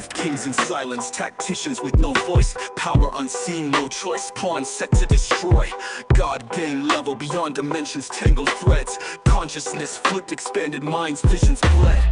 Move kings in silence, tacticians with no voice. Power unseen, no choice, pawns set to destroy. God game level, beyond dimensions, tangled threads. Consciousness flipped, expanded minds, visions bled.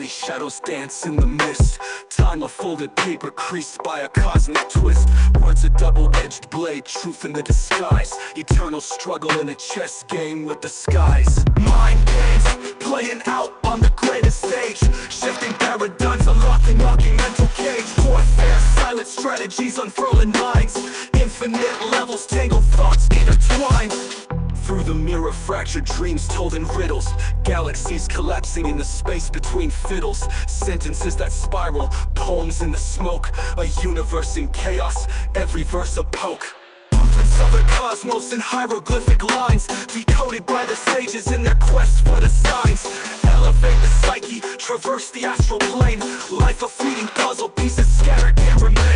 Shadows dance in the mist. Time a folded paper creased by a cosmic twist. Words a double-edged blade, truth in the disguise. Eternal struggle in a chess game with the skies. Mind games, playing out on the greatest stage. Shifting paradigms, unlocking mental cage. Warfare, silent strategies, unfurling minds. Infinite levels, tangled thoughts intertwined. Through the mirror, fractured dreams told in riddles. Galaxies collapsing in the space between fiddles. Sentences that spiral, poems in the smoke. A universe in chaos, every verse a poke. Blueprints of the cosmos in hieroglyphic lines, decoded by the sages in their quest for the signs. Elevate the psyche, traverse the astral plane. Life a fleeting puzzle, pieces scattered can remain.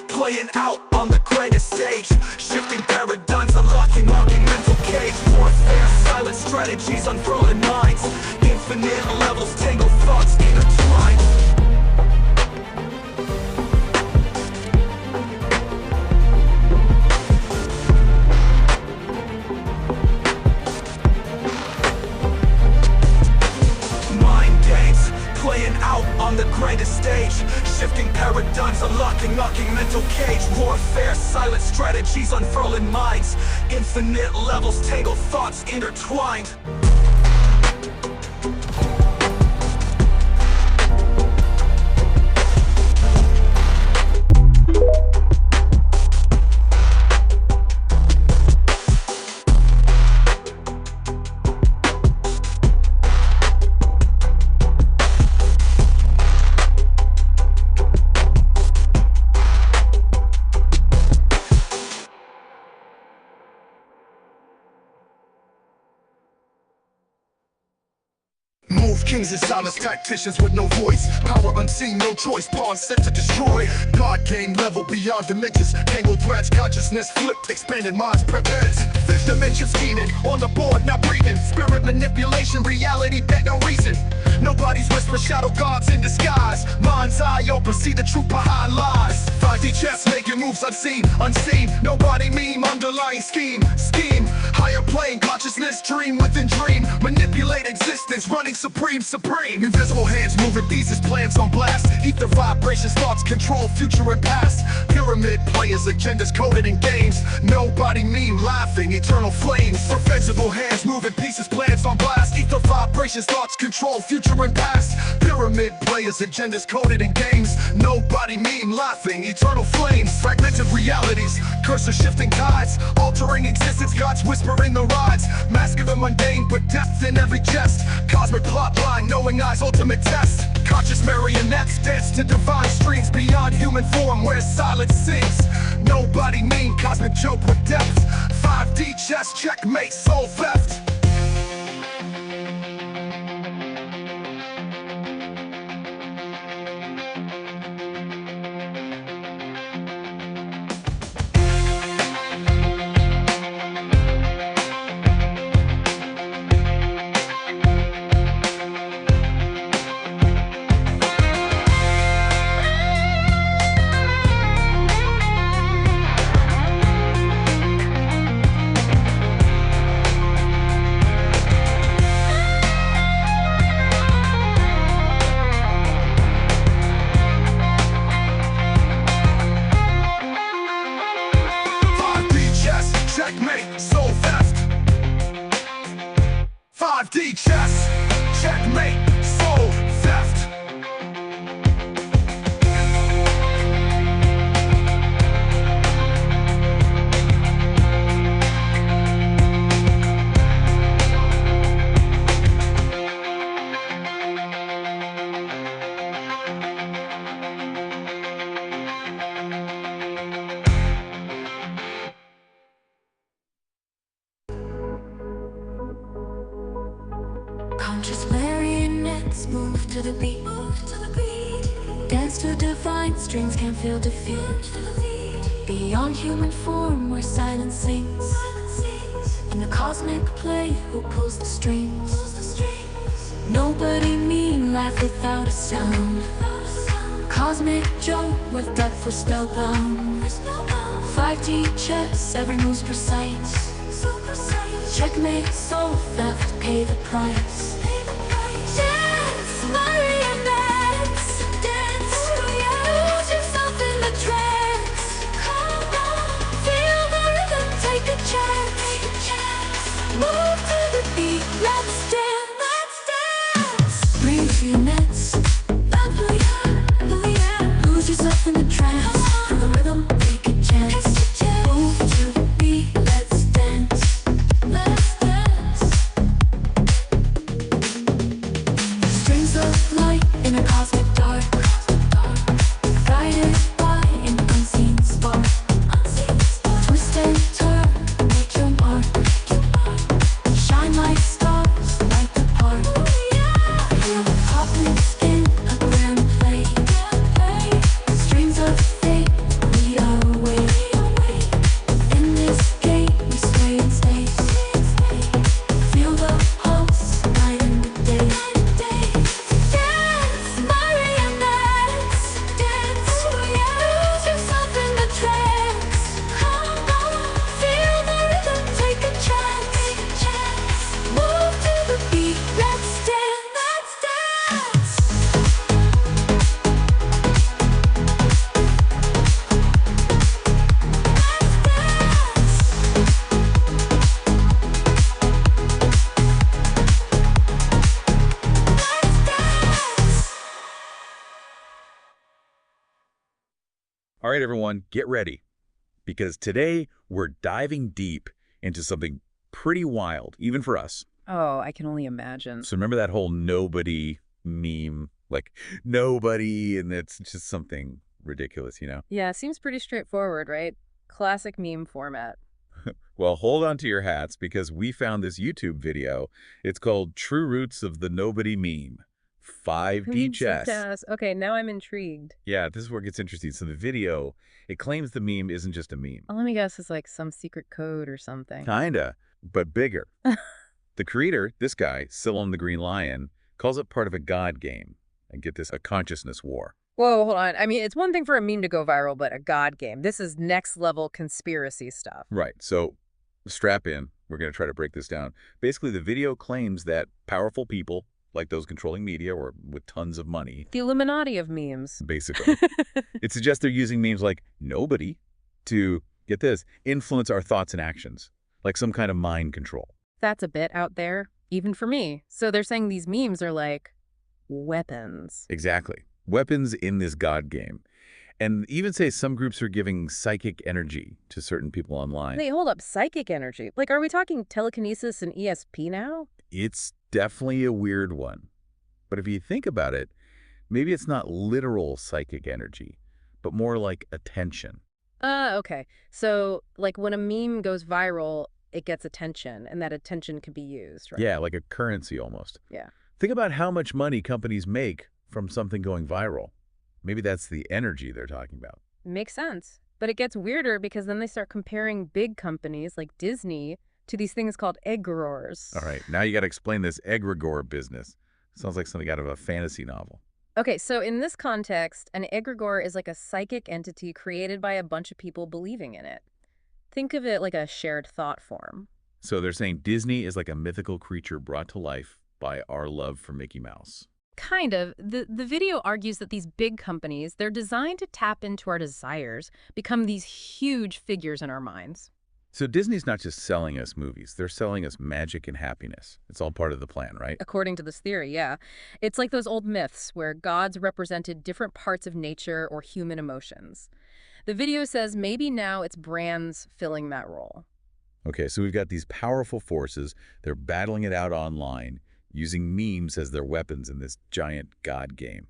Playing out on the greatest stage. Shifting paradigms, unlocking mental cage. Warfare, silent strategies, unfurling minds. Infinite levels, tangled thoughts intertwined. Mind games, playing out on the greatest stage. Shifting paradigms, unlocking mental cage. Warfare, silent strategies, unfurling minds. Infinite levels, tangled thoughts intertwined. Kings in silence, tacticians with no voice. Power unseen, no choice, pawns set to destroy. God game level, beyond dimensions. Tangled threads, consciousness flipped, expanded minds prepared. Fifth dimension scheming, on the board, not breathing. Spirit manipulation, reality that no reason. Nobody's whisper, shadow gods in disguise. Mind's eye open, see the truth behind lies. 5D chess, making moves unseen. Nobody meme, underlying scheme. Higher plane, consciousness, dream within dream. Manipulate existence, running supreme. Invisible hands moving pieces, plans on blast. Ether vibrations, thoughts control future and past. Pyramid players, agendas coded in games. Nobody meme, laughing, eternal flames. Invisible hands moving pieces, plans on blast. Ether vibrations, thoughts control future and past. Pyramid players, agendas coded in games. Nobody meme, laughing, eternal flames. Fragmented realities, cursor shifting tides. Altering existence, gods whispering the rides. Mask of the mundane, but depth in every jest. Cosmic plot line, knowing eyes, ultimate test. Conscious marionettes dance to divine streams. Beyond human form where silence sings. Nobody mean, cosmic joke with depth. 5D chess, checkmate, soul theft. Just marionettes move to the beat. Dance to divine strings, can't feel defeat. Beyond human form where silence sings. In the cosmic play, who pulls the strings? Nobody mean, laugh without a sound. Cosmic joke with depth for spellbound. 5D chess, every move's precise. Checkmate, soul theft, pay the price. Dance, marionettes, dance. Lose yourself in the trance. Feel the rhythm, take a chance. Move to the beat, let's dance. Bring your nets, lose yourself in the trance. Feel the rhythm, take a chance. Move to the beat, let's dance. Strings of light in a cosmic dark, guided by an unseen spark. Twist and turn, make your mark. Shine like stars, light the park. Feel the cosmic spin, a grand play. Strings of fate, we are awake. In this game, we sway in space. Feel the pulse, night and day. Dance, marionettes, dance. Lose yourself in the trance. Feel the rhythm, take a chance. Move to the beat, let's dance. All right, everyone, get ready, because today we're diving deep into something pretty wild, even for us. Oh, I can only imagine. So remember that whole nobody meme, like nobody, and it's just something ridiculous, you know? Yeah, seems pretty straightforward, right? Classic meme format. Well, hold on to your hats, because we found this YouTube video. It's called True Roots of the Nobody Meme. 5D chess. Okay, now I'm intrigued. Yeah, this is where it gets interesting. So the video, it claims the meme isn't just a meme. Oh, let me guess, it's like some secret code or something. Kinda, but bigger. The creator, this guy, Sillon the Green Lion, calls it part of a god game. And get this, a consciousness war. Whoa, hold on. I mean, it's one thing for a meme to go viral, but a god game. This is next level conspiracy stuff. Right, so strap in. We're going to try to break this down. Basically, the video claims that powerful people, like those controlling media or with tons of money, The Illuminati of memes. basically, it suggests they're using memes like nobody to, get this, influence our thoughts and actions, like some kind of mind control. That's a bit out there, even for me. So they're saying these memes are like weapons. Exactly. Weapons in this god game. And even say some groups are giving psychic energy to certain people online. They hold up psychic energy. Like, are we talking telekinesis and ESP now? It's definitely a weird one. But if you think about it, maybe it's not literal psychic energy, but more like attention. Okay. So, like, when a meme goes viral, it gets attention, and that attention can be used, right? Yeah, like a currency almost. Yeah. Think about how much money companies make from something going viral. Maybe that's the energy they're talking about. Makes sense. But it gets weirder because then they start comparing big companies like Disney to these things called egregores. All right, now you got to explain this egregore business. Sounds like something out of a fantasy novel. Okay, so in this context, an egregore is like a psychic entity created by a bunch of people believing in it. Think of it like a shared thought form. So they're saying Disney is like a mythical creature brought to life by our love for Mickey Mouse. Kind of. The video argues that these big companies, they're designed to tap into our desires, become these huge figures in our minds. So Disney's not just selling us movies. They're selling us magic and happiness. It's all part of the plan, right? According to this theory, yeah. It's like those old myths where gods represented different parts of nature or human emotions. The video says maybe now it's brands filling that role. Okay, so we've got these powerful forces. They're battling it out online, using memes as their weapons in this giant god game.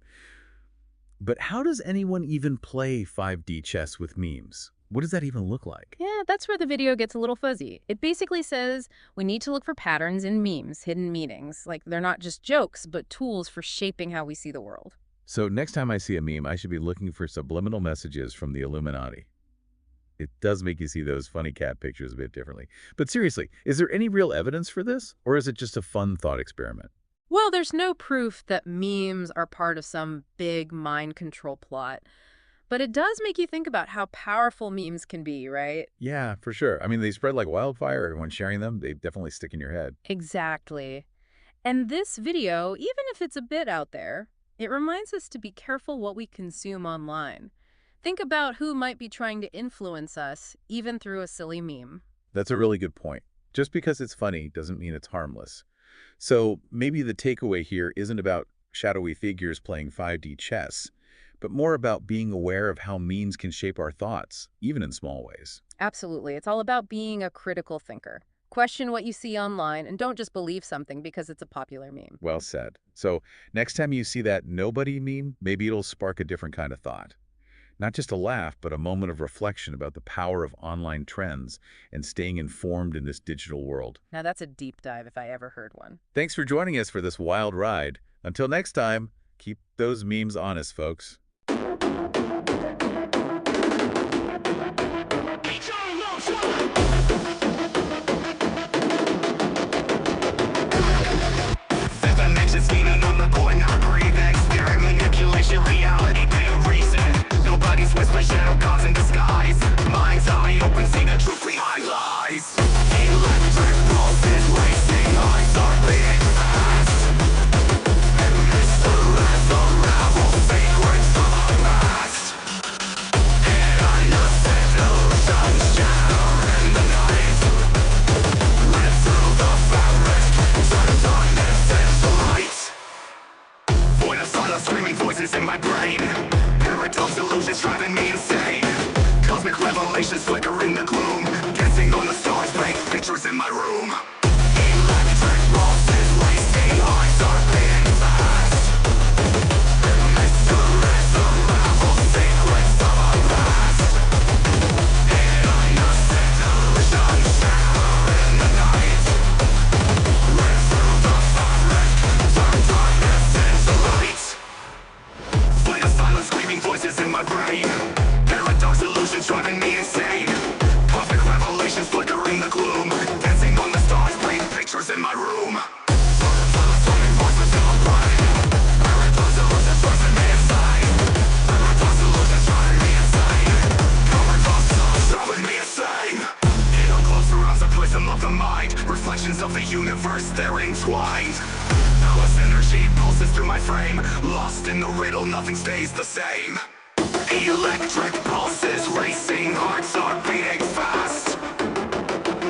But how does anyone even play 5D chess with memes? What does that even look like? Yeah, that's where the video gets a little fuzzy. It basically says we need to look for patterns in memes, hidden meanings. Like they're not just jokes, but tools for shaping how we see the world. So next time I see a meme, I should be looking for subliminal messages from the Illuminati. It does make you see those funny cat pictures a bit differently. But seriously, is there any real evidence for this? Or is it just a fun thought experiment? Well, there's no proof that memes are part of some big mind control plot. But it does make you think about how powerful memes can be, right? Yeah, for sure. I mean, they spread like wildfire. Everyone sharing them, they definitely stick in your head. Exactly. And this video, even if it's a bit out there, it reminds us to be careful what we consume online. Think about who might be trying to influence us, even through a silly meme. That's a really good point. Just because it's funny doesn't mean it's harmless. So maybe the takeaway here isn't about shadowy figures playing 5D chess, but more about being aware of how memes can shape our thoughts, even in small ways. Absolutely. It's all about being a critical thinker. Question what you see online and don't just believe something because it's a popular meme. Well said. So next time you see that nobody meme, maybe it'll spark a different kind of thought. Not just a laugh, but a moment of reflection about the power of online trends and staying informed in this digital world. Now that's a deep dive if I ever heard one. Thanks for joining us for this wild ride. Until next time, keep those memes honest, folks. Whisper shadow gods in disguise. Mind's eye open, see the truth behind lies. Electric pulses racing, eyes are being fast. And mysteries unravel secrets of our past. And innocent illusions shatter in the night. Live through the fabric, turn darkness into light. Void of silence, screaming voices in my brain. Paradox illusions driving me insane. Cosmic revelations flicker in the gloom. Dancing on the stars, paint pictures in my room. Electric pulses racing, eyes are being fast. Mysteries unravel secrets of our past. And innocent illusions shatter in the night. Live through the fabric, turn darkness into light. Fight a silence, screaming voices in my brain. Paradox illusions driving me insane. Cosmic revelations flickering the gloom. Dancing on the stars, paint pictures in my room. Sonic voices in my brain. Paradox illusions driving me insane. Paradox illusions driving me insane. Paradox illusions driving me insane. In a close surrounds a prism of the mind. Reflections of the universe, they're entwined. Endless energy pulses through my frame. Lost in the riddle, nothing stays the same. Electric pulses racing, hearts are beating fast.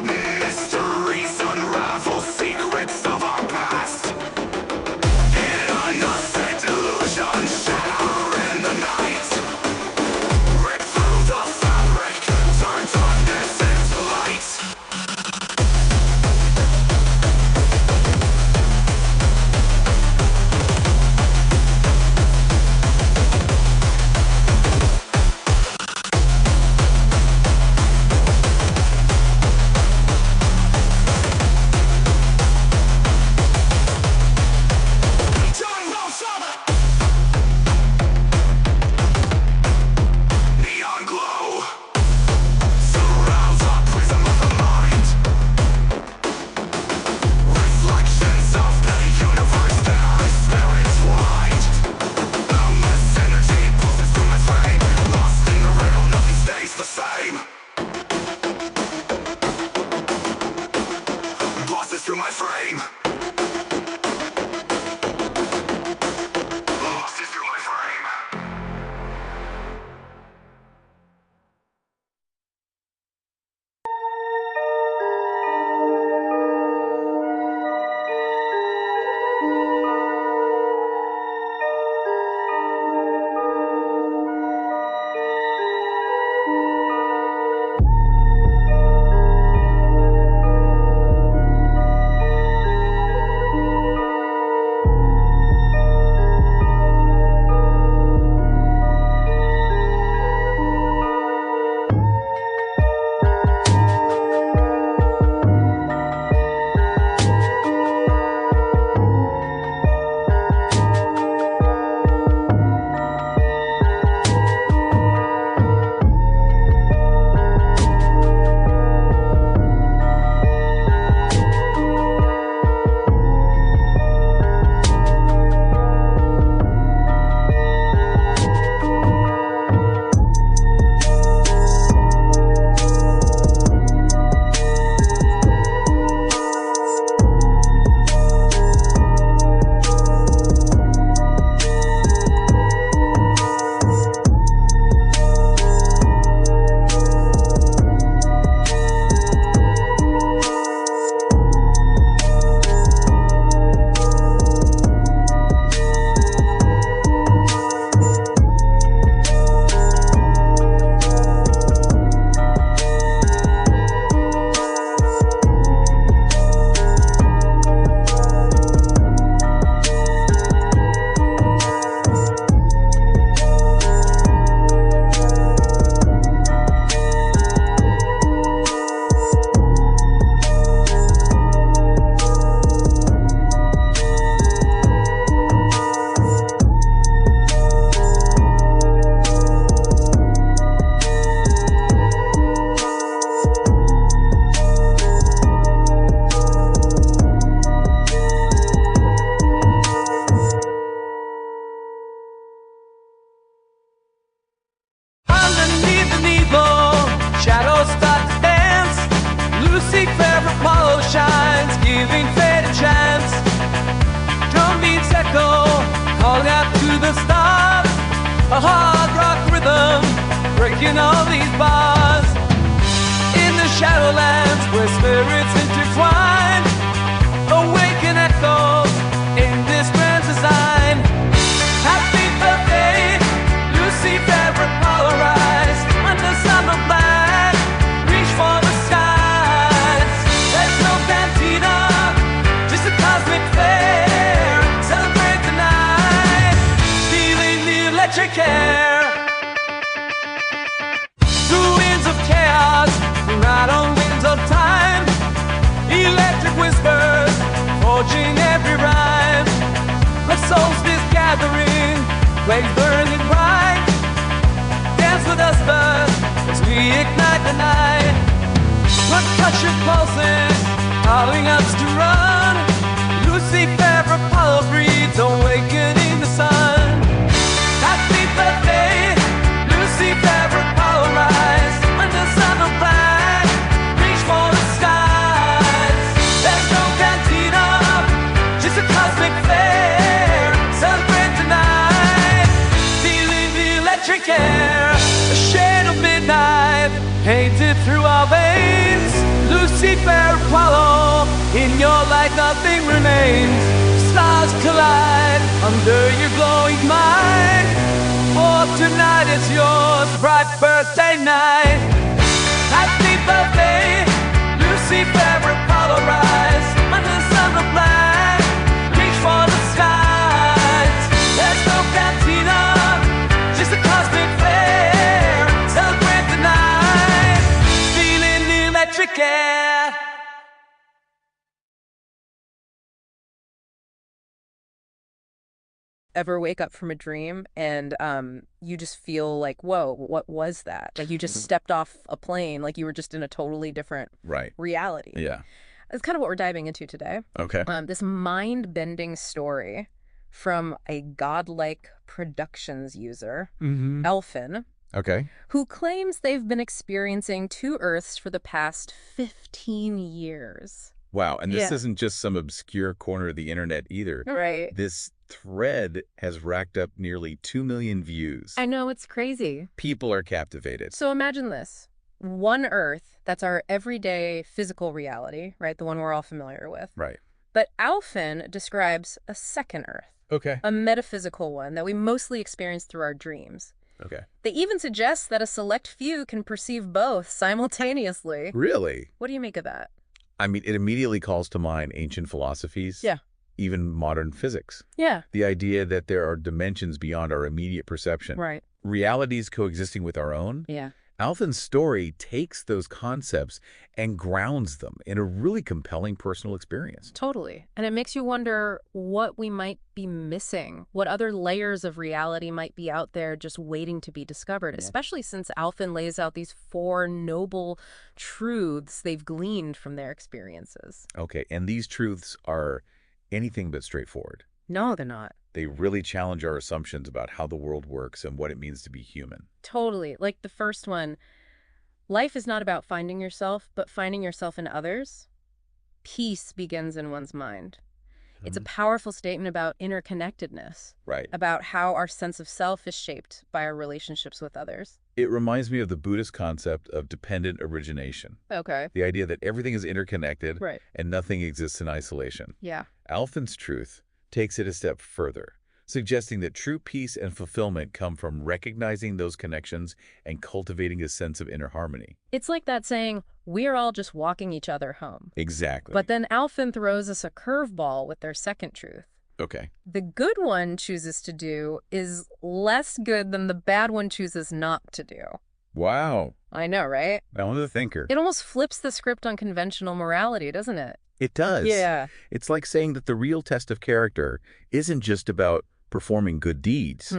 Mysteries unravel secrets of our past. And innocent illusions shatter in the night. Rip through the fabric, turn darkness into light. a hard rock rhythm, breaking all these bars. In the shadowlands where spirits intertwine, awaken echoes in this grand design. Happy birthday, Lucifer, polarized under summer black. Reach for the skies. There's no cantina, just a cosmic fair. Celebrate the night, feeling the electric air. Through winds of chaos, ride on winds of time. Electric whispers, forging every rhyme. Let solstice gathering, flames burning bright. Dance with us, bud, as we ignite the night. Blood touch your pulses, calling us to run. Lucifer, Apollo breeds, awakening the sun. Happy birthday, Lucifer, Apollo rise. Under summer black, reach for the skies. There's no cantina, just a cosmic fair. Celebrate tonight, feeling the electric air. A shade of midnight painted through our veins. Lucifer, Apollo, in your light nothing remains. Stars collide under your glowing mind. For tonight is yours, bright birthday night. Happy birthday, Lucifer, Apollo rise. Under summer black, reach for the skies. There's no cantina, just a cosmic fair. Celebrate the night, feeling the electric air. Ever wake up from a dream and you just feel like, whoa, what was that? Like you just stepped off a plane, like you were just in a totally different Right. reality. Yeah. That's kind of what we're diving into today. Okay. This mind-bending story from a godlike productions user, Elfin, Okay. who claims they've been experiencing two Earths for the past 15 years. Wow. And this Yeah. isn't just some obscure corner of the internet either. Right. This thread has racked up nearly 2 million views. I know, it's crazy. People are captivated. So imagine this. One Earth, that's our everyday physical reality, right? The one we're all familiar with. Right. But Alphen describes a second Earth, Okay. a metaphysical one that we mostly experience through our dreams. Okay. They even suggest that a select few can perceive both simultaneously. Really? What do you make of that? I mean, it immediately calls to mind ancient philosophies. Yeah. Even modern physics. Yeah. The idea that there are dimensions beyond our immediate perception. Right. Realities coexisting with our own. Yeah. Alphen's story takes those concepts and grounds them in a really compelling personal experience. Totally. And it makes you wonder what we might be missing, what other layers of reality might be out there just waiting to be discovered, especially since Alphen lays out these four noble truths they've gleaned from their experiences. Okay, and these truths are anything but straightforward. No, they're not. They really challenge our assumptions about how the world works and what it means to be human. Totally. Like the first one, life is not about finding yourself, but finding yourself in others. Peace begins in one's mind. It's a powerful statement about interconnectedness, Right. about how our sense of self is shaped by our relationships with others. It reminds me of the Buddhist concept of dependent origination. Okay. The idea that everything is interconnected Right. and nothing exists in isolation. Yeah. Alphen's truth takes it a step further, suggesting that true peace and fulfillment come from recognizing those connections and cultivating a sense of inner harmony. It's like that saying, we're all just walking each other home. Exactly. But then Alphen throws us a curveball with their second truth. Okay. The good one chooses to do is less good than the bad one chooses not to do. Wow. I know, right? I'm the thinker. It almost flips the script on conventional morality, doesn't it? It does. Yeah. It's like saying that the real test of character isn't just about performing good deeds,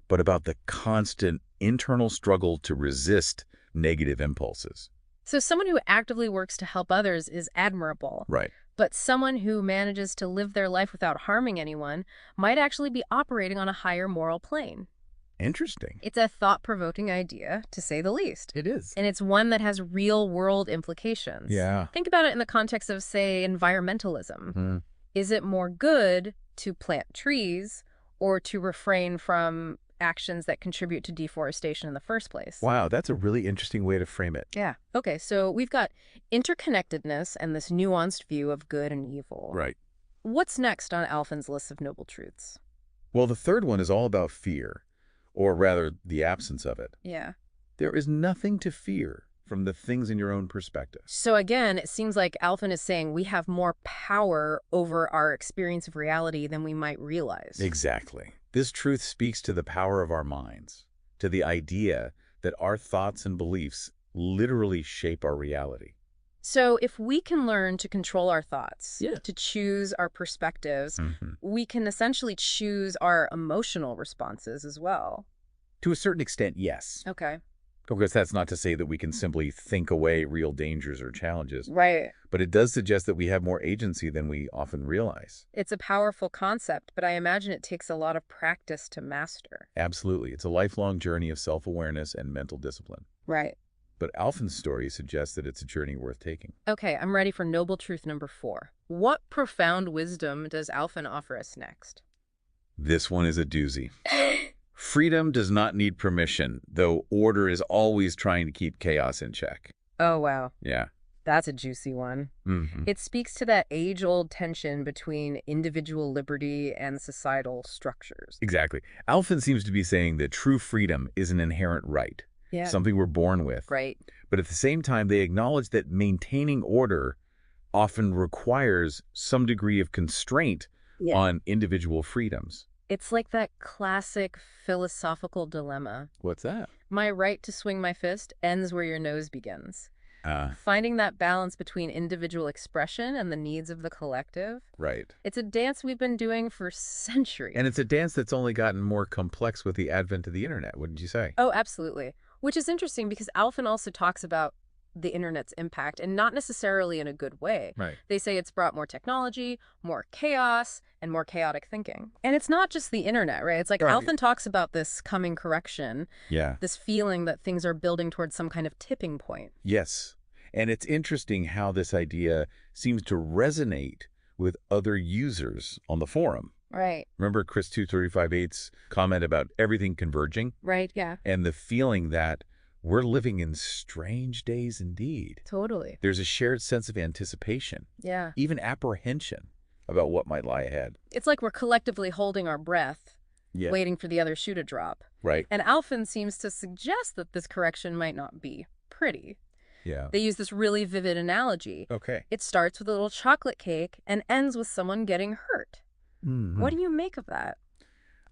but about the constant internal struggle to resist negative impulses. So someone who actively works to help others is admirable. Right. But someone who manages to live their life without harming anyone might actually be operating on a higher moral plane. Interesting. It's a thought-provoking idea, to say the least. It is. And it's one that has real-world implications. Yeah. Think about it in the context of, say, environmentalism. Is it more good to plant trees or to refrain from actions that contribute to deforestation in the first place. Wow, that's a really interesting way to frame it. Yeah. Okay, so we've got interconnectedness and this nuanced view of good and evil. Right. What's next on Alphen's list of noble truths? Well, the third one is all about fear, or rather, the absence of it. Yeah. There is nothing to fear from the things in your own perspective. So again, it seems like Alphen is saying we have more power over our experience of reality than we might realize. Exactly. This truth speaks to the power of our minds, to the idea that our thoughts and beliefs literally shape our reality. So if we can learn to control our thoughts, Yeah. to choose our perspectives, Mm-hmm. we can essentially choose our emotional responses as well. To a certain extent, yes. Okay. Because that's not to say that we can simply think away real dangers or challenges, Right. but it does suggest that we have more agency than we often realize. It's a powerful concept, but I imagine it takes a lot of practice to master. Absolutely. It's a lifelong journey of self-awareness and mental discipline. Right. But Alphen's story suggests that it's a journey worth taking. Okay, I'm ready for noble truth number 4. What profound wisdom does Alphen offer us next? This one is a doozy. Freedom does not need permission, though order is always trying to keep chaos in check. Oh, wow. Yeah. That's a juicy one. Mm-hmm. It speaks to that age-old tension between individual liberty and societal structures. Exactly. Alphen seems to be saying that true freedom is an inherent right, Yeah. something we're born with. Right. But at the same time, they acknowledge that maintaining order often requires some degree of constraint on individual freedoms. It's like that classic philosophical dilemma. What's that? My right to swing my fist ends where your nose begins. Finding that balance between individual expression and the needs of the collective. Right. It's a dance we've been doing for centuries. And it's a dance that's only gotten more complex with the advent of the internet, wouldn't you say? Oh, absolutely. Which is interesting because Alphen also talks about the internet's impact, and not necessarily in a good way. Right. They say it's brought more technology, more chaos, and more chaotic thinking. And it's not just the internet, right? It's like Right. Alphen talks about this coming correction, Yeah. this feeling that things are building towards some kind of tipping point. Yes. And it's interesting how this idea seems to resonate with other users on the forum. Right. Remember Chris 235.8's comment about everything converging? Right, yeah. And the feeling that we're living in strange days indeed. Totally. There's a shared sense of anticipation, Yeah. even apprehension about what might lie ahead. It's like we're collectively holding our breath, Yeah. waiting for the other shoe to drop. Right. And Alphen seems to suggest that this correction might not be pretty. Yeah. They use this really vivid analogy. Okay. It starts with a little chocolate cake and ends with someone getting hurt. Mhm. What do you make of that?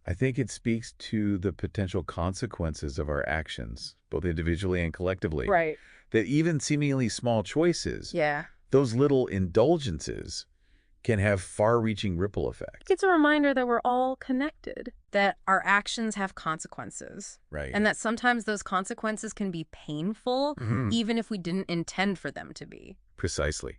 I think it speaks to the potential consequences of our actions, both individually and collectively. Right. That even seemingly small choices, Yeah. those little indulgences, can have far-reaching ripple effects. It's a reminder that we're all connected, that our actions have consequences, Right. and that sometimes those consequences can be painful, Mhm. even if we didn't intend for them to be. Precisely.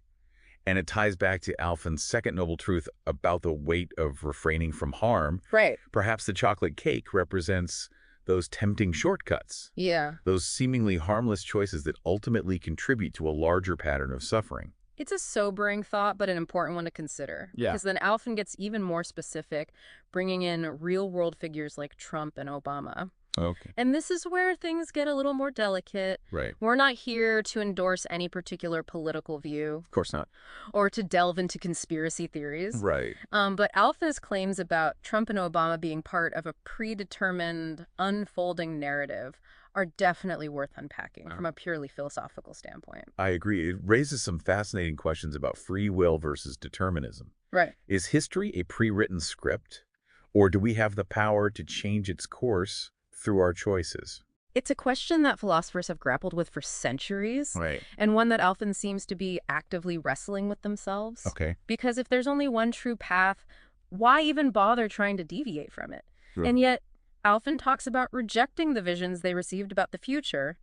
And it ties back to Alphen's second noble truth about the weight of refraining from harm. Right. Perhaps the chocolate cake represents those tempting shortcuts, Yeah. those seemingly harmless choices that ultimately contribute to a larger pattern of suffering. It's a sobering thought, but an important one to consider. Yeah. Because then Alphen gets even more specific, bringing in real-world figures like Trump and Obama. Okay. And this is where things get a little more delicate. Right. We're not here to endorse any particular political view Of course not. or to delve into conspiracy theories. Right. But Alphen's claims about Trump and Obama being part of a predetermined, unfolding narrative are definitely worth unpacking from a purely philosophical standpoint. I agree. It raises some fascinating questions about free will versus determinism. Right. Is history a pre-written script, or do we have the power to change its course through our choices? It's a question that philosophers have grappled with for centuries, Right. and one that Alphen seems to be actively wrestling with themselves. Okay. Because if there's only one true path, why even bother trying to deviate from it? Sure. And yet, Alphen talks about rejecting the visions they received about the future,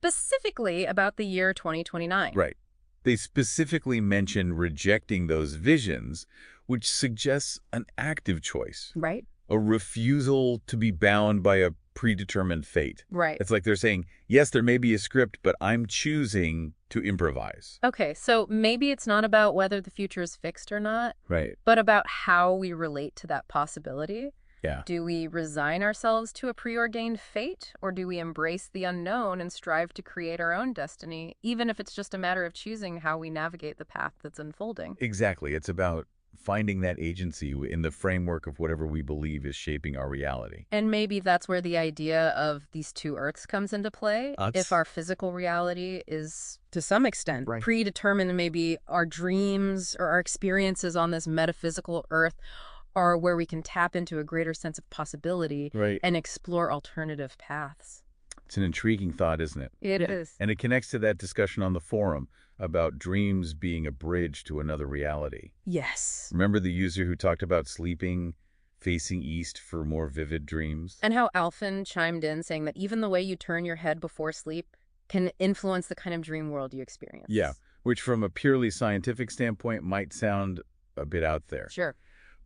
specifically about the year 2029. Right. They specifically mention rejecting those visions, which suggests an active choice, Right? a refusal to be bound by a predetermined fate. Right. It's like they're saying, yes, there may be a script, but I'm choosing to improvise. Okay, so maybe it's not about whether the future is fixed or not, Right. but about how we relate to that possibility. Yeah. Do we resign ourselves to a preordained fate, or do we embrace the unknown and strive to create our own destiny, even if it's just a matter of choosing how we navigate the path that's unfolding? Exactly. It's about finding that agency in the framework of whatever we believe is shaping our reality. And maybe that's where the idea of these two Earths comes into play. If our physical reality is, to some extent, predetermined, maybe our dreams or our experiences on this metaphysical Earth are where we can tap into a greater sense of possibility and explore alternative paths. It's an intriguing thought, isn't it? It is. And it connects to that discussion on the forum about dreams being a bridge to another reality. Yes. Remember the user who talked about sleeping, facing east for more vivid dreams? And how Alphen chimed in saying that even the way you turn your head before sleep can influence the kind of dream world you experience. Yeah, which from a purely scientific standpoint might sound a bit out there. Sure.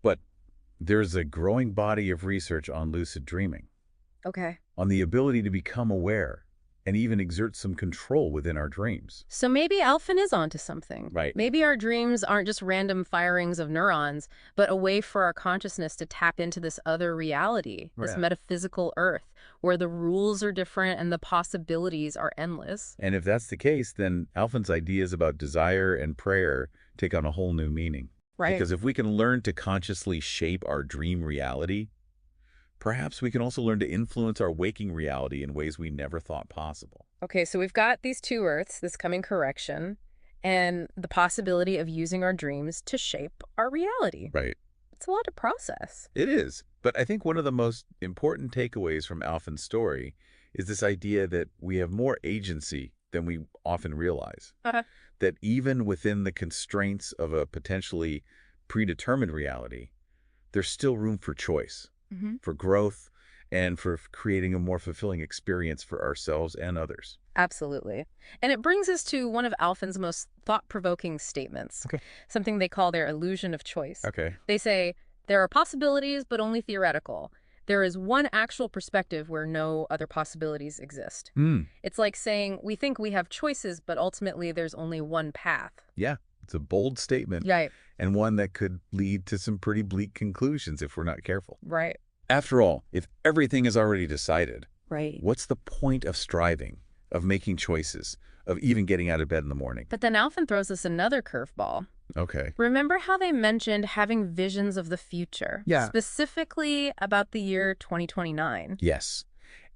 But there's a growing body of research on lucid dreaming. Okay. On the ability to become aware and even exert some control within our dreams. So maybe Alphen is onto something. Right. Maybe our dreams aren't just random firings of neurons, but a way for our consciousness to tap into this other reality, this metaphysical Earth, where the rules are different and the possibilities are endless. And if that's the case, then Alphen's ideas about desire and prayer take on a whole new meaning. Right. Because if we can learn to consciously shape our dream reality, perhaps we can also learn to influence our waking reality in ways we never thought possible. Okay, so we've got these two Earths, this coming correction, and the possibility of using our dreams to shape our reality. Right. It's a lot to process. It is. But I think one of the most important takeaways from Alphen's story is this idea that we have more agency than we often realize. That even within the constraints of a potentially predetermined reality, there's still room for choice, for growth, and for creating a more fulfilling experience for ourselves and others. Absolutely. And it brings us to one of Alphen's most thought-provoking statements, something they call their illusion of choice. They say, there are possibilities, but only theoretical. There is one actual perspective where no other possibilities exist. It's like saying, we think we have choices, but ultimately there's only one path. Yeah, it's a bold statement. Right. And one that could lead to some pretty bleak conclusions if we're not careful. Right. After all, if everything is already decided, Right. what's the point of striving, of making choices, of even getting out of bed in the morning? But then Alphen throws us another curveball. Okay. Remember how they mentioned having visions of the future? Yeah. Specifically about the year 2029. Yes.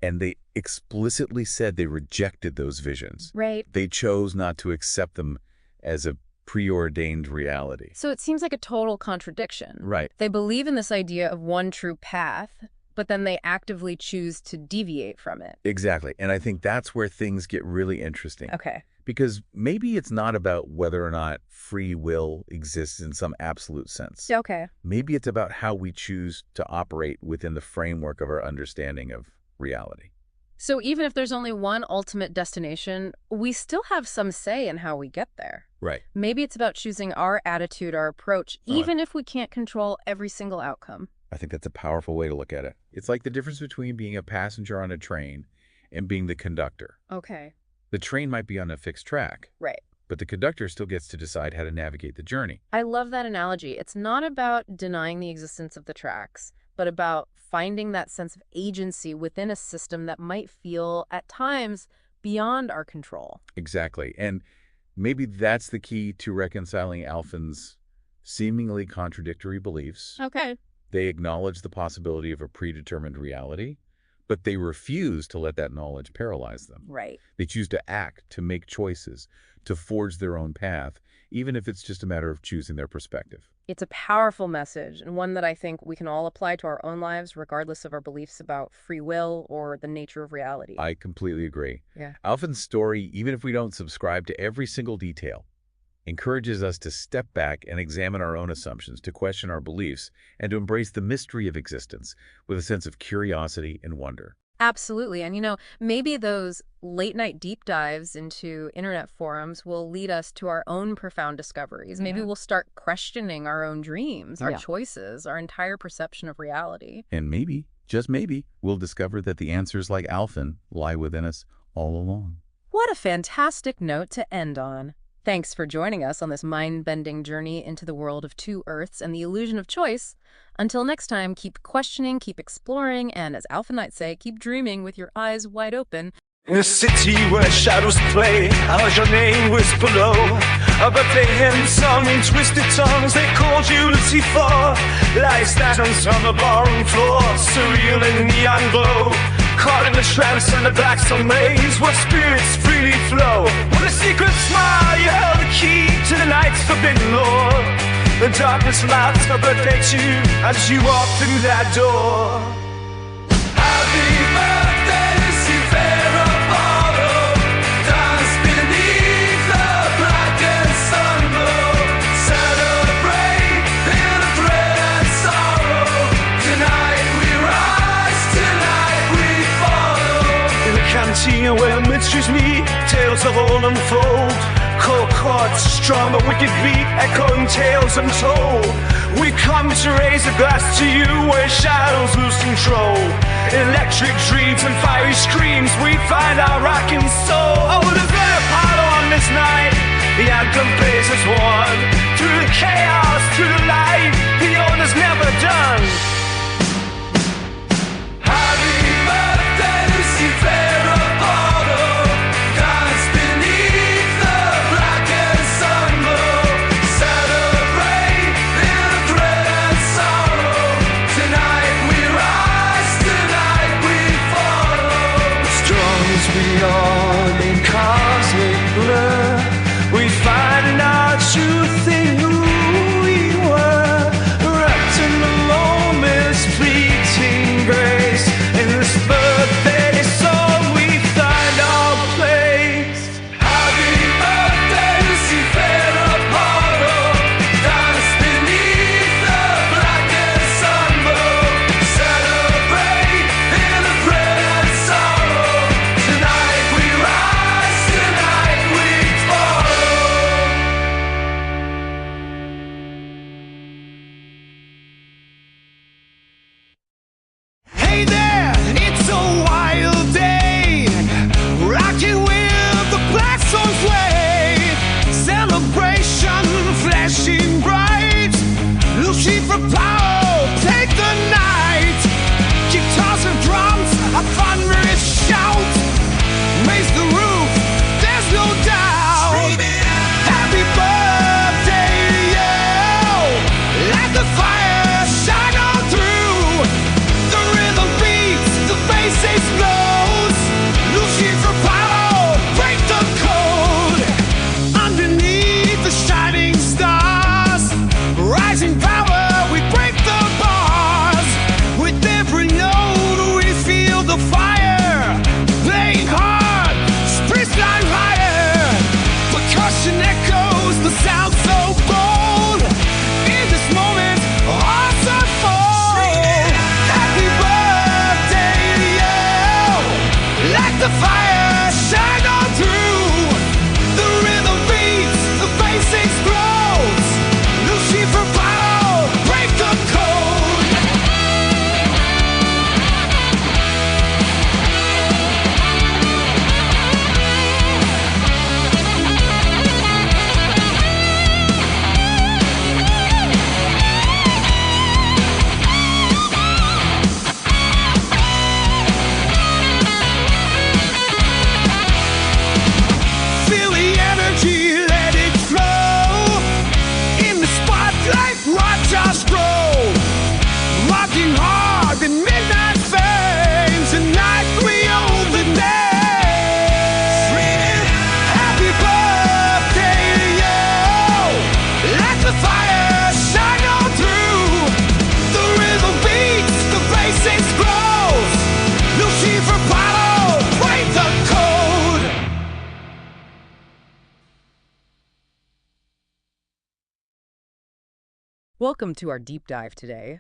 And they explicitly said they rejected those visions. Right. They chose not to accept them as a preordained reality. So it seems like a total contradiction. Right. They believe in this idea of one true path, but then they actively choose to deviate from it. Exactly. And I think that's where things get really interesting. Okay. Because maybe it's not about whether or not free will exists in some absolute sense. Okay. Maybe it's about how we choose to operate within the framework of our understanding of reality. So even if there's only one ultimate destination, we still have some say in how we get there. Right. Maybe it's about choosing our attitude, our approach, even if we can't control every single outcome. I think that's a powerful way to look at it. It's like the difference between being a passenger on a train and being the conductor. Okay. The train might be on a fixed track, Right. but the conductor still gets to decide how to navigate the journey. I love that analogy. It's not about denying the existence of the tracks, but about finding that sense of agency within a system that might feel, at times, beyond our control. Exactly. And maybe that's the key to reconciling Alphen's seemingly contradictory beliefs. Okay. They acknowledge the possibility of a predetermined reality, but they refuse to let that knowledge paralyze them. Right. They choose to act, to make choices, to forge their own path, even if it's just a matter of choosing their perspective. It's a powerful message, and one that I think we can all apply to our own lives, regardless of our beliefs about free will or the nature of reality. I completely agree. Yeah. Alphen's story, even if we don't subscribe to every single detail, encourages us to step back and examine our own assumptions, to question our beliefs, and to embrace the mystery of existence with a sense of curiosity and wonder. Absolutely. And, maybe those late-night deep dives into internet forums will lead us to our own profound discoveries. Maybe we'll start questioning our own dreams, our choices, our entire perception of reality. And maybe, just maybe, we'll discover that the answers like Alphen lie within us all along. What a fantastic note to end on. Thanks for joining us on this mind-bending journey into the world of two Earths and the illusion of choice. Until next time, keep questioning, keep exploring, and as Alpha Knights say, keep dreaming with your eyes wide open. In a city where shadows play, I heard your name whisper low. But they had sung in twisted tongues, they called you Lucifer. Lights lanterns on the barroom floor, surreal in the neon glow. Caught in the trance and the black stone maze, where spirits freely flow. With a secret smile, you held the key to the night's forbidden lore. The darkness laughs her birthday too, as you walk through that door. Happy birthday, Lucifer. Where mysteries meet, tales of old unfold. Cold chords, strong but wicked beat, echoing tales untold. We come to raise a glass to you, where shadows lose control. Electric dreams and fiery screams, we find our rocking soul. Oh, the very Apollo on this night, the anthem plays as one. Through the chaos, through the light, the old is never done. Happy birthday, Lucifer. Beyond in cosmic blur, we find our truth in who we were, wrapped in the moment's fleeting grace. In this birthday song, we find our place. Happy birthday, Lucifer Apollo, dance beneath the blackened sunbow. Celebrate in the prayer and sorrow. Hey there, it's a wild day, rocking with the black soul's way. Celebration flashing bright, Lucifer power, take the night. Guitars and drums, a thunderous shout, raise the roof, there's no doubt. Happy birthday to you, let the fire shine on through. The rhythm beats, the bass explodes. Lucifer power, break the code. Underneath the shining stars, rising power, we break the bars. With every note we feel the fire, playing hard, spirits flying higher. Percussion echoes, the sound so bold. In this moment, hearts unfold. Happy birthday to you, let the fire shine on through. The rhythm beats, the bass explodes. Lucifer power, break the code. Feel the energy, let it flow. In the spotlight, watch us grow. Rocking hard in midnight flames. Tonight we own the name. Happy birthday to you. Let the fire shine on through. The rhythm beats, the bass explodes. Lucifer power, break the code. Welcome to our deep dive today.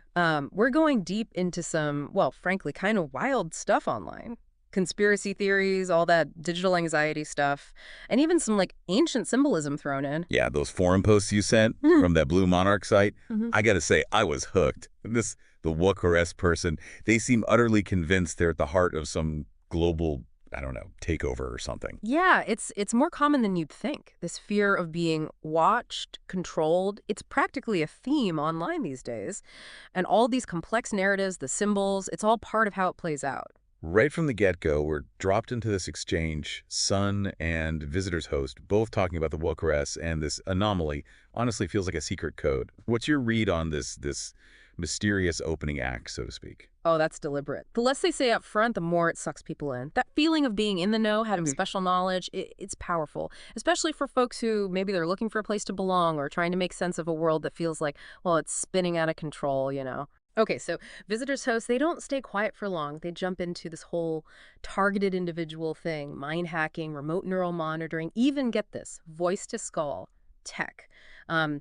We're going deep into some, well, frankly, kind of wild stuff online. Conspiracy theories, all that digital anxiety stuff, and even some like ancient symbolism thrown in. Yeah, those forum posts you sent from that Blue Monarch site, I gotta say, I was hooked. The Bucharest person, they seem utterly convinced they're at the heart of some global I don't know, takeover or something. Yeah, it's more common than you'd think. This fear of being watched, controlled, it's practically a theme online these days. And all these complex narratives, the symbols, it's all part of how it plays out. Right from the get-go, we're dropped into this exchange, Sun and visitor's host, both talking about the WOKRS, and this anomaly honestly feels like a secret code. What's your read on this mysterious opening act, so to speak? Oh, that's deliberate. The less they say up front, the more it sucks people in. That feeling of being in the know, having special knowledge, it's powerful, especially for folks who maybe they're looking for a place to belong or trying to make sense of a world that feels like, well, it's spinning out of control. Okay, so visitors hosts, they don't stay quiet for long. They jump into this whole targeted individual thing, mind hacking, remote neural monitoring, even get this, voice to skull tech.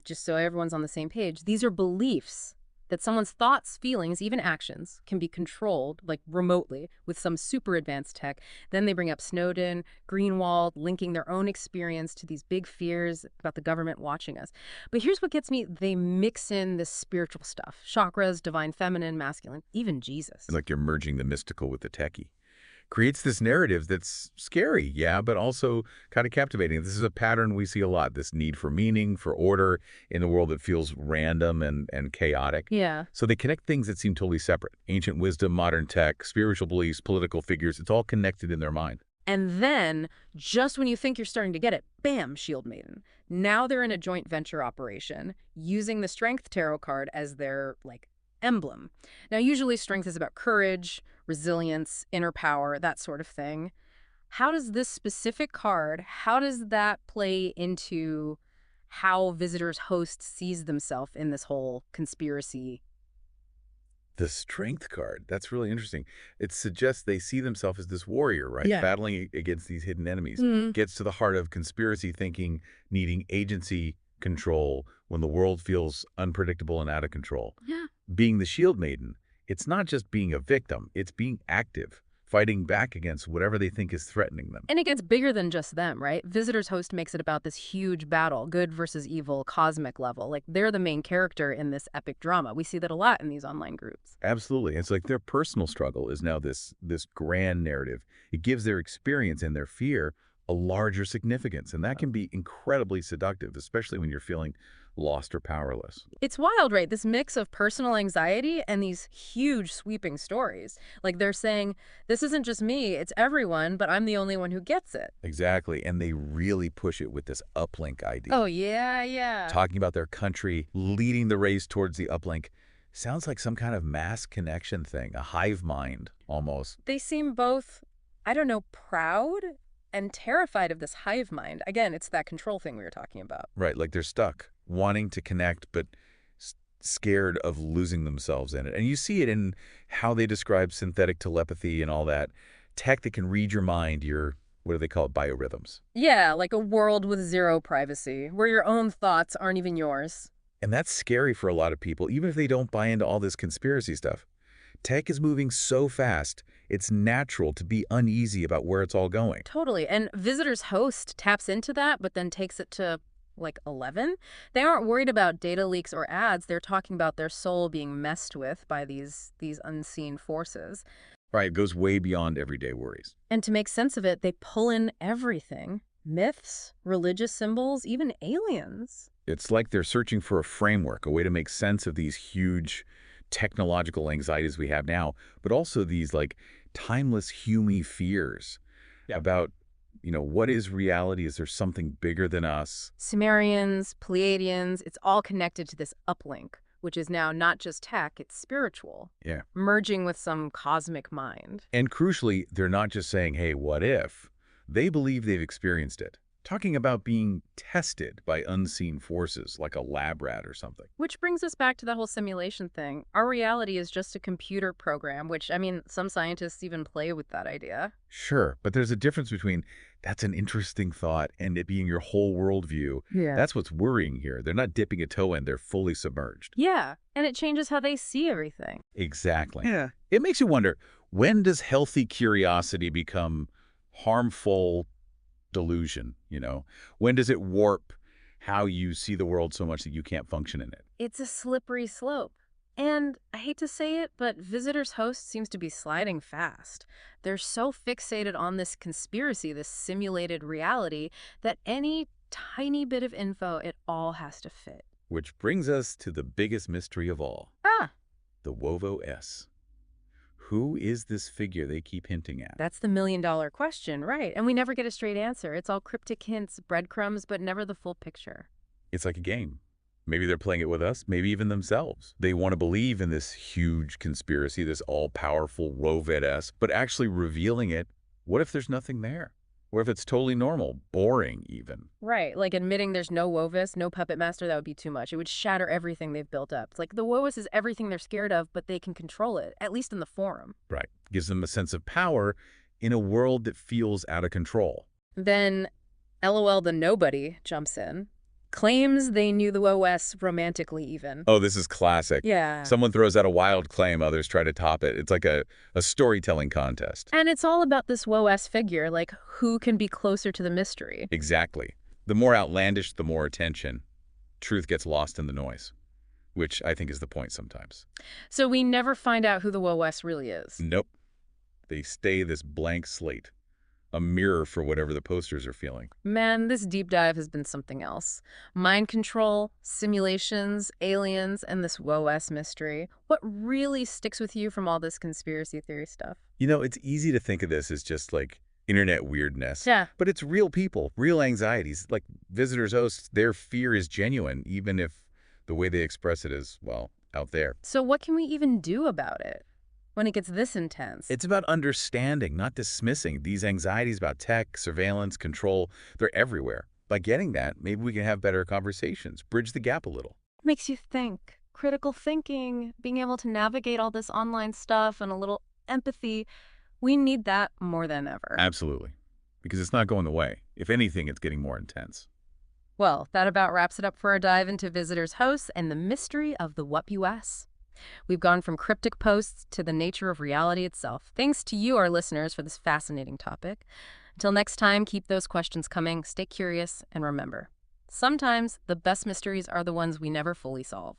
Just so everyone's on the same page, these are beliefs that someone's thoughts, feelings, even actions can be controlled, like remotely, with some super advanced tech. Then they bring up Snowden, Greenwald, linking their own experience to these big fears about the government watching us. But here's what gets me. They mix in this spiritual stuff. Chakras, divine feminine, masculine, even Jesus. Like you're merging the mystical with the techie. Creates this narrative that's scary, yeah, but also kind of captivating. This is a pattern we see a lot, this need for meaning, for order in a world that feels random and chaotic. Yeah. So they connect things that seem totally separate. Ancient wisdom, modern tech, spiritual beliefs, political figures, it's all connected in their mind. And then, just when you think you're starting to get it, bam, Shield Maiden. Now they're in a joint venture operation, using the Strength Tarot card as their, emblem. Now, usually strength is about courage, resilience, inner power, that sort of thing. How does this specific card, how does that play into how visitors host sees themselves in this whole conspiracy? The strength card, that's really interesting. It suggests they see themselves as this warrior, right? Yeah. Battling against these hidden enemies. Mhm. Gets to the heart of conspiracy thinking, needing agency, control, when the world feels unpredictable and out of control. Yeah. Being the Shield Maiden, it's not just being a victim, it's being active, fighting back against whatever they think is threatening them. And it gets bigger than just them, right? Visitors host makes it about this huge battle, good versus evil, cosmic level. Like they're the main character in this epic drama. We see that a lot in these online groups. Absolutely. It's like their personal struggle is now this grand narrative. It gives their experience and their fear a larger significance, and that can be incredibly seductive, especially when you're feeling lost or powerless. It's wild, right? This mix of personal anxiety and these huge sweeping stories. Like they're saying, this isn't just me, it's everyone, but I'm the only one who gets it. Exactly, and they really push it with this uplink idea. Oh, yeah. Talking about their country, leading the race towards the uplink. Sounds like some kind of mass connection thing, a hive mind, almost. They seem both, I don't know, proud and terrified of this hive mind. Again, it's that control thing we were talking about. Right, like they're stuck, wanting to connect, but scared of losing themselves in it. And you see it in how they describe synthetic telepathy and all that. Tech that can read your mind, your, what do they call it, biorhythms. Yeah, like a world with zero privacy, where your own thoughts aren't even yours. And that's scary for a lot of people, even if they don't buy into all this conspiracy stuff. Tech is moving so fast, it's natural to be uneasy about where it's all going. Totally. And Visitors Host taps into that, but then takes it to, 11. They aren't worried about data leaks or ads. They're talking about their soul being messed with by these unseen forces. Right, it goes way beyond everyday worries. And to make sense of it, they pull in everything. Myths, religious symbols, even aliens. It's like they're searching for a framework, a way to make sense of these huge technological anxieties we have now, but also these timeless human fears about, what is reality? Is there something bigger than us? Sumerians, Pleiadians, it's all connected to this uplink, which is now not just tech, it's spiritual. Yeah. Merging with some cosmic mind. And crucially, they're not just saying, hey, what if? They believe they've experienced it. Talking about being tested by unseen forces, like a lab rat or something. Which brings us back to that whole simulation thing. Our reality is just a computer program, which, some scientists even play with that idea. Sure, but there's a difference between that's an interesting thought and it being your whole worldview. Yeah. That's what's worrying here. They're not dipping a toe in, they're fully submerged. Yeah, and it changes how they see everything. Exactly. Yeah. It makes you wonder, when does healthy curiosity become harmful delusion, When does it warp how you see the world so much that you can't function in it? It's a slippery slope. And I hate to say it, but Visitors Host seems to be sliding fast. They're so fixated on this conspiracy, this simulated reality, that any tiny bit of info, it all has to fit. Which brings us to the biggest mystery of all. The WOSN. Who is this figure they keep hinting at? That's the million-dollar question, right? And we never get a straight answer. It's all cryptic hints, breadcrumbs, but never the full picture. It's like a game. Maybe they're playing it with us, maybe even themselves. They want to believe in this huge conspiracy, this all-powerful WOSN, but actually revealing it, what if there's nothing there? Or if it's totally normal, boring even. Right, like admitting there's no WOSN, no puppet master, that would be too much. It would shatter everything they've built up. It's like the WOSN is everything they're scared of, but they can control it, at least in the forum. Right. Gives them a sense of power in a world that feels out of control. Then LOL the nobody jumps in. Claims they knew the WOSN romantically even. Oh, this is classic. Yeah. Someone throws out a wild claim, others try to top it. It's like a storytelling contest. And it's all about this WOSN figure, like who can be closer to the mystery. Exactly. The more outlandish, the more attention. Truth gets lost in the noise, which I think is the point sometimes. So we never find out who the WOSN really is. Nope. They stay this blank slate. A mirror for whatever the posters are feeling. Man, this deep dive has been something else. Mind control, simulations, aliens, and this WOSN mystery. What really sticks with you from all this conspiracy theory stuff? You know, it's easy to think of this as just like internet weirdness. Yeah. But it's real people, real anxieties. Like Visitors Host, their fear is genuine, even if the way they express it is, well, out there. So what can we even do about it when it gets this intense? It's about understanding, not dismissing. These anxieties about tech, surveillance, control, they're everywhere. By getting that, maybe we can have better conversations, bridge the gap a little. Makes you think. Critical thinking, being able to navigate all this online stuff, and a little empathy. We need that more than ever. Absolutely. Because it's not going away. If anything, it's getting more intense. Well, that about wraps it up for our dive into Visitors Hosts and the mystery of the WOSN. We've gone from cryptic posts to the nature of reality itself. Thanks to you, our listeners, for this fascinating topic. Until next time, keep those questions coming, stay curious, and remember, sometimes the best mysteries are the ones we never fully solve.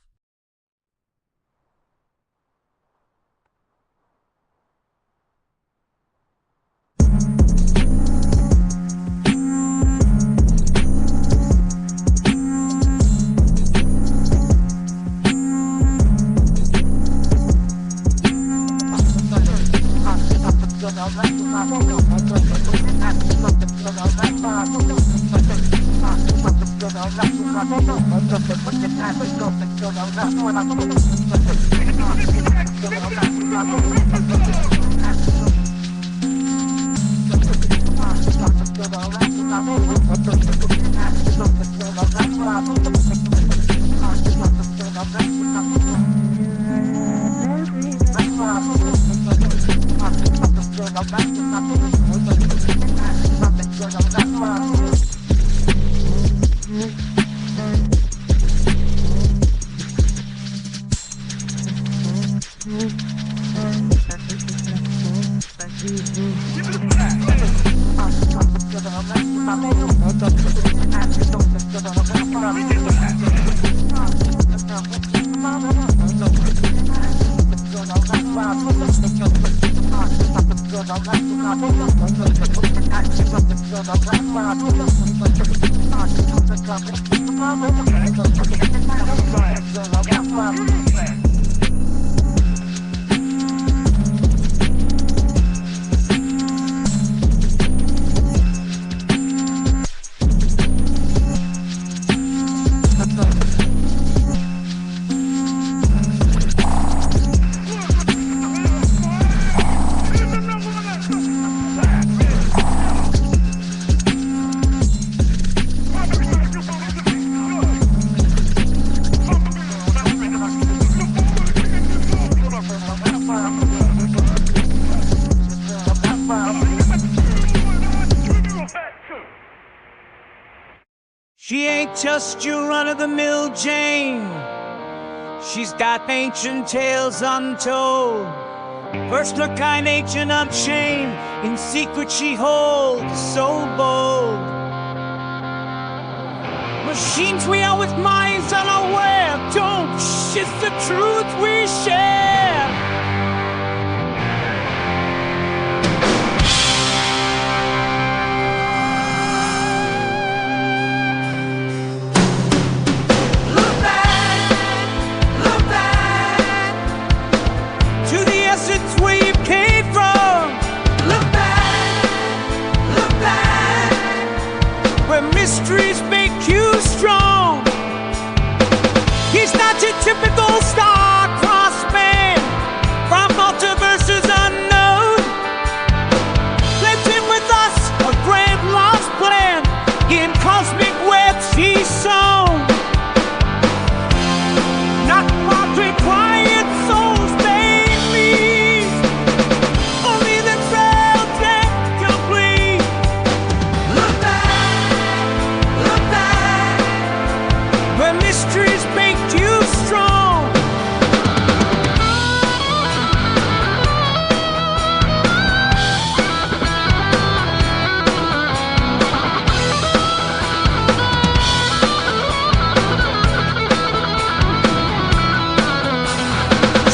She ain't just your run-of-the-mill Jane. She's got ancient tales untold. First her kind ancient unchained. In secret she holds so bold. Machines we are with minds unaware. Don't shit it's the truth we share. Look back to the essence where you came from. Look back, where mysteries make you strong. He's not your typical star-crossed man from multiverses unknown. Blends in with us, a grand lost plan in cosmic webs he's sown. Not quite quiet souls they leave, only themselves and complete. Look back, where mysteries make you strong.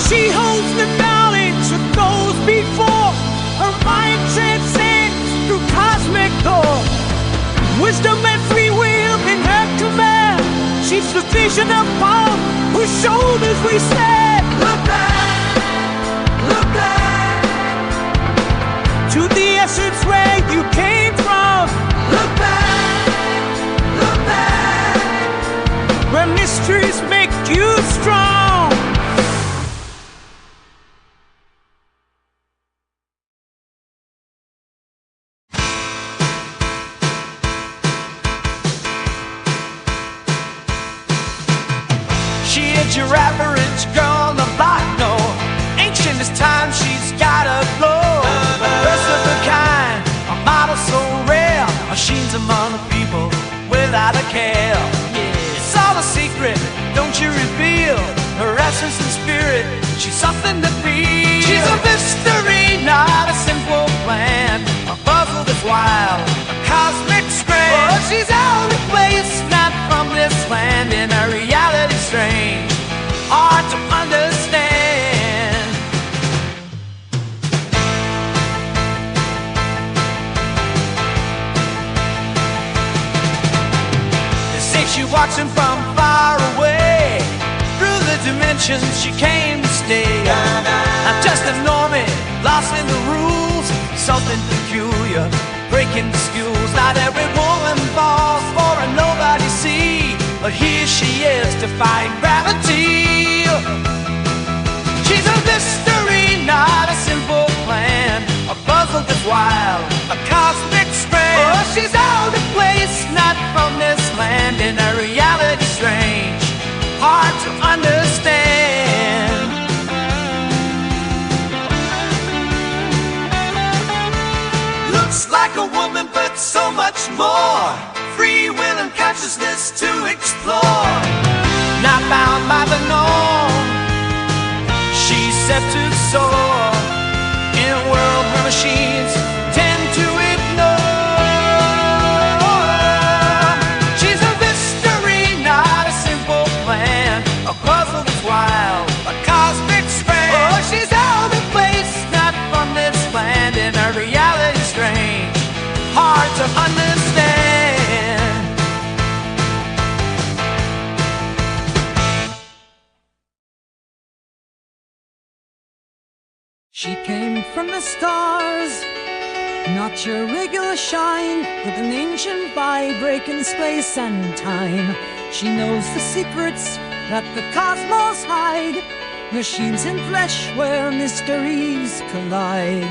She holds the knowledge of those before. Her mind transcends through cosmic thought. Wisdom and free will in her command. She's the vision upon whose shoulders we stand. Look back to the essence where you came from. Look back, where mysteries make you strong. She is your average girl on the block, no. Ancient as time, she's got a glow. First of a kind, a model so rare. Machines among the people without a care. It's all a secret, don't you reveal her essence and spirit. She's something to feel. She's a mystery, not a simple plan. A puzzle that's wild, a cosmic scram. Oh, she's out of place, not from this land. In a reality strange, hard to understand. They say she watching from far away. Through the dimensions she came to stay. I'm just a normie, lost in the rules. Something peculiar, breaking the schools. Not every woman falls for a nobody see. But here she is, defying gravity. She's a mystery, not a simple plan. A puzzle that's wild, a cosmic scram. Oh, she's out of place, not from this land. In a reality strange, hard to understand. Looks like a woman, but so much more. Free will and consciousness to explore. Not bound by the norm, she's set to soar. In a world where machines tend to ignore. She's a mystery, not a simple plan. A puzzle that's wild, a cosmic scram. Oh, she's out of place, not from this land. In a reality strange, hard to understand. She came from the stars, not your regular shine, with an ancient vibe breaking space and time. She knows the secrets that the cosmos hide, machines and flesh where mysteries collide.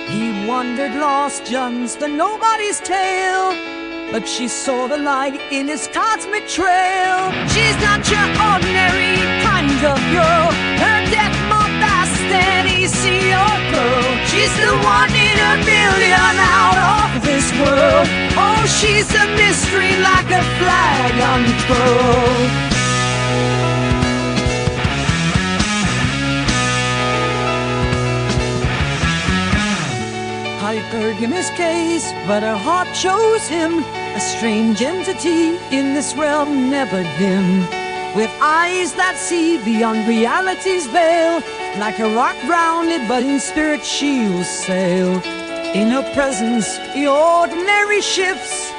He wandered lost, John's the nobody's tale, but she saw the light in his cosmic trail. She's not your ordinary kind of girl, her depth more vast than easy or pearl. She's the one in a million out of this world. Oh, she's a mystery like a flag unfurled. I've heard him his case, but her heart chose him, a strange entity in this realm never dim. with eyes that see beyond reality's veil. Like a rock rounded, but in spirit she will sail. In her presence, the ordinary shifts,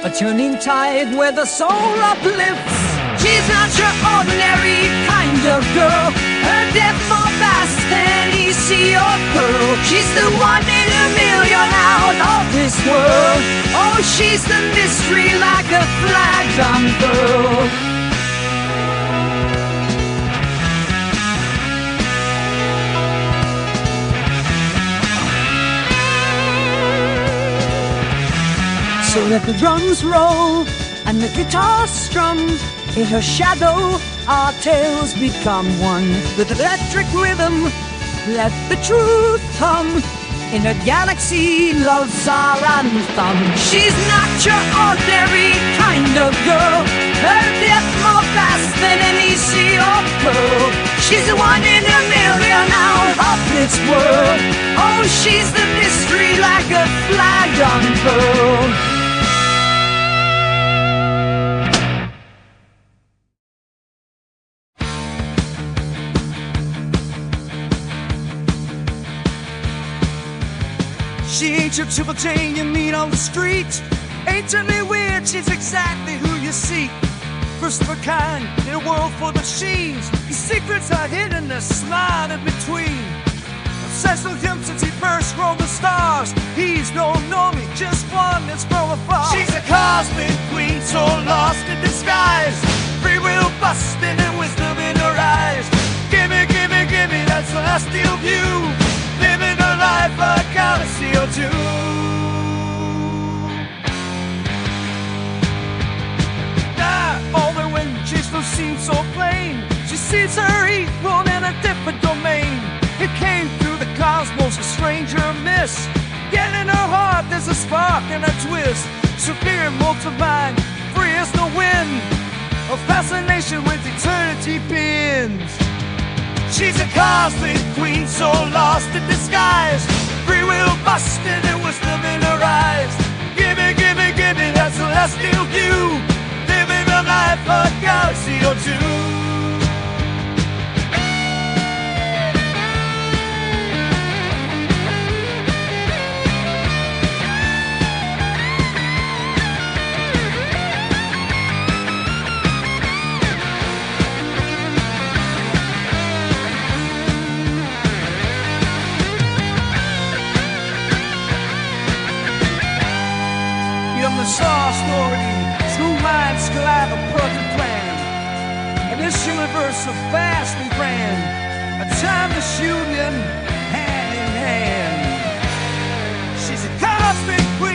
a turning tide where the soul uplifts. She's not your ordinary kind of girl, her depth more vast than any sea or pearl. She's the one in a million out of this world. Oh, she's the mystery like a flag unfurled. So let the drums roll and the guitar strums. In her shadow, our tales become one. With electric rhythm, let the truth hum. In her galaxy, love's our anthem. She's not your ordinary kind of girl, her depth more vast than any sea or pearl. She's the one in a million out of this world. Oh, she's the mystery like a flag unfurled. She ain't your Triple J you meet on the street. Ain't gently weird, she's exactly who you seek. First of her kind in a world full of machines. His secrets are hidden, a smile in between. Obsessed with him since he first rolled the stars. He's no normie, just one that's from afar. She's a cosmic queen, so lost in disguise. Free will busting and wisdom in her eyes. Gimme, gimme, gimme that celestial view. Living a life a galaxy or two. Only when she still seems so plain. She sees her equal in a different domain. It came through the cosmos, a stranger miss. Yet in her heart there's a spark and a twist. Severe multi-mind, free as the wind. A fascination with eternity pins. She's a cosmic queen, so lost in disguise. Free will busted and wisdom in her eyes. Gimme, gimme, gimme that celestial view. Living a life a galaxy or two. The Saw story, two minds collide a perfect plan. In this universe of vast and grand, a timeless union, hand in hand. She's a cosmic queen.